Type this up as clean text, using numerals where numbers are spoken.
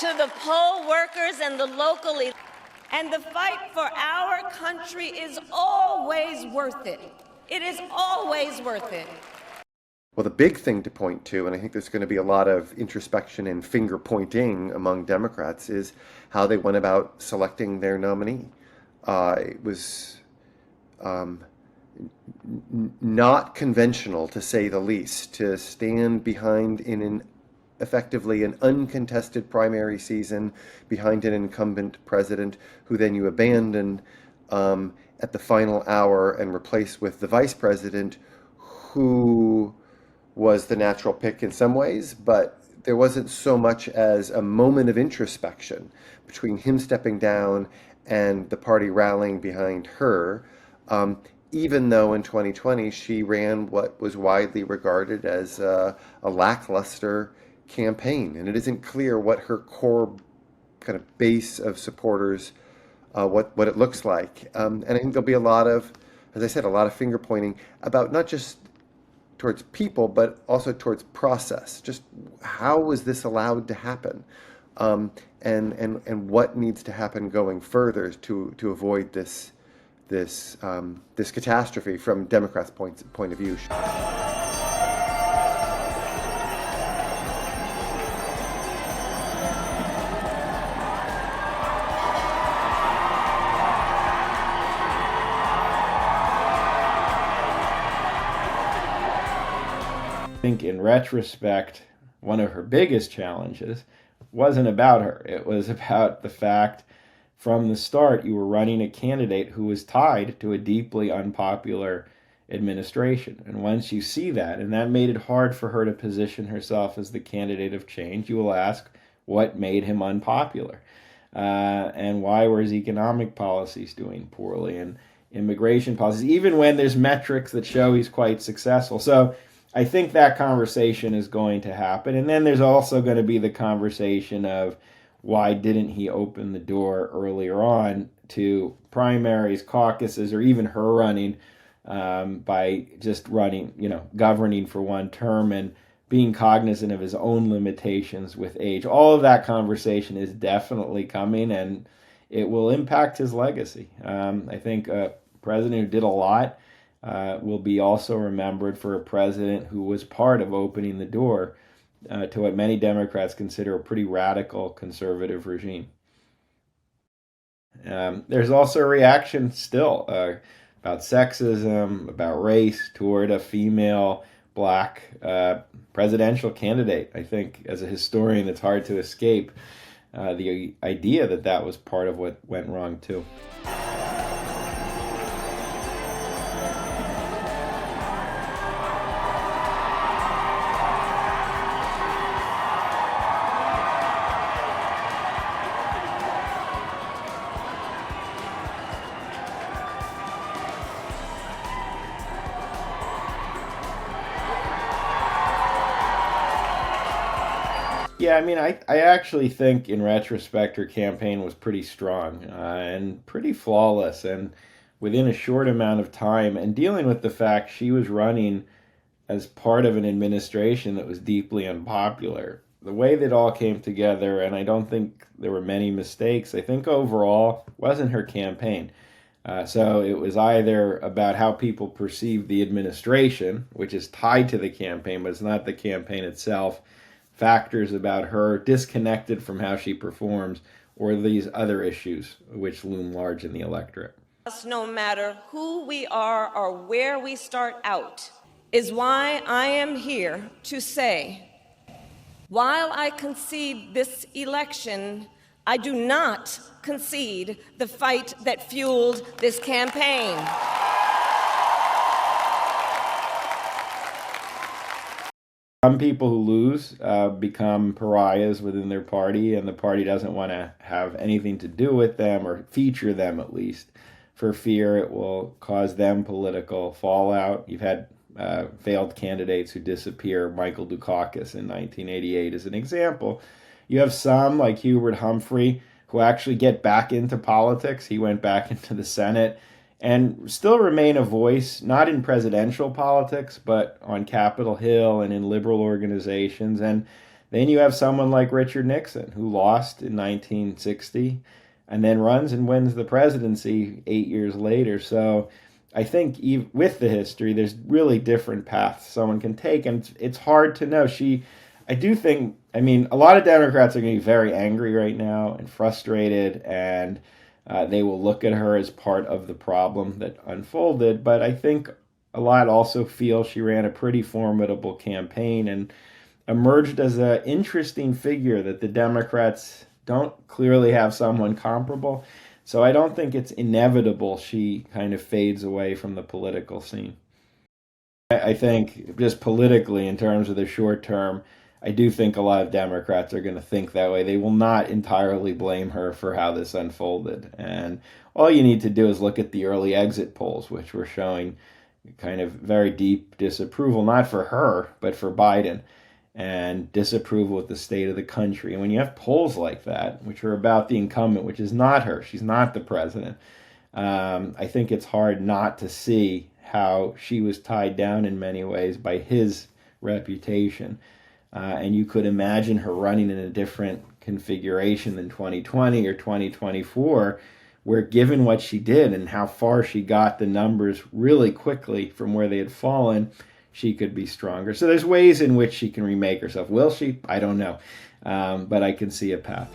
to the poll workers and the local elite. And the fight for our country is always worth it. It is always worth it. Well, the big thing to point to, and I think there's going to be a lot of introspection and finger pointing among Democrats, is how they went about selecting their nominee. It was not conventional, to say the least, to stand behind effectively an uncontested primary season behind an incumbent president who then you abandon at the final hour and replace with the vice president who was the natural pick in some ways, but there wasn't so much as a moment of introspection between him stepping down and the party rallying behind her, even though in 2020 she ran what was widely regarded as a lackluster campaign. And it isn't clear what her core kind of base of supporters, what it looks like. And I think there'll be a lot of, as I said, a lot of finger pointing about not just towards people, but also towards process. Just how was this allowed to happen? And what needs to happen going further to avoid this catastrophe from Democrats' point of view. I think in retrospect, one of her biggest challenges wasn't about her. It was about the fact from the start you were running a candidate who was tied to a deeply unpopular administration. And once you see that, and that made it hard for her to position herself as the candidate of change, you will ask what made him unpopular, and why were his economic policies doing poorly, and immigration policies, even when there's metrics that show he's quite successful. So I think that conversation is going to happen. And then there's also going to be the conversation of why didn't he open the door earlier on to primaries, caucuses, or even her running by just running, governing for one term and being cognizant of his own limitations with age. All of that conversation is definitely coming, and it will impact his legacy. I think a president who did a lot will be also remembered for a president who was part of opening the door to what many Democrats consider a pretty radical conservative regime. There's also a reaction still about sexism, about race toward a female black presidential candidate. I think as a historian, it's hard to escape the idea that that was part of what went wrong too. Yeah, I mean, I actually think in retrospect her campaign was pretty strong and pretty flawless, and within a short amount of time, and dealing with the fact she was running as part of an administration that was deeply unpopular. The way that all came together, and I don't think there were many mistakes, I think overall wasn't her campaign. So it was either about how people perceive the administration, which is tied to the campaign, but it's not the campaign itself, factors about her disconnected from how she performs, or these other issues which loom large in the electorate. No matter who we are or where we start out, is why I am here to say, while I concede this election, I do not concede the fight that fueled this campaign. Some people who lose become pariahs within their party, and the party doesn't want to have anything to do with them or feature them, at least, for fear it will cause them political fallout. You've had failed candidates who disappear. Michael Dukakis in 1988 is an example. You have some, like Hubert Humphrey, who actually get back into politics. He went back into the Senate and still remain a voice, not in presidential politics, but on Capitol Hill and in liberal organizations. And Then you have someone like Richard Nixon, who lost in 1960 and then runs and wins the presidency 8 years later. So I think with the history, there's really different paths someone can take, and it's hard to know. I do think, I mean, a lot of Democrats are going to be very angry right now and frustrated, and they will look at her as part of the problem that unfolded. But I think a lot also feel she ran a pretty formidable campaign and emerged as an interesting figure that the Democrats don't clearly have someone comparable. So I don't think it's inevitable she kind of fades away from the political scene. I think just politically, in terms of the short term, I do think a lot of Democrats are going to think that way. They will not entirely blame her for how this unfolded. And all you need to do is look at the early exit polls, which were showing kind of very deep disapproval, not for her, but for Biden, and disapproval with the state of the country. And when you have polls like that, which are about the incumbent, which is not her, she's not the president, I think it's hard not to see how she was tied down in many ways by his reputation. And you could imagine her running in a different configuration than 2020 or 2024, where given what she did and how far she got the numbers really quickly from where they had fallen, she could be stronger. So there's ways in which she can remake herself. Will she? I don't know. But I can see a path.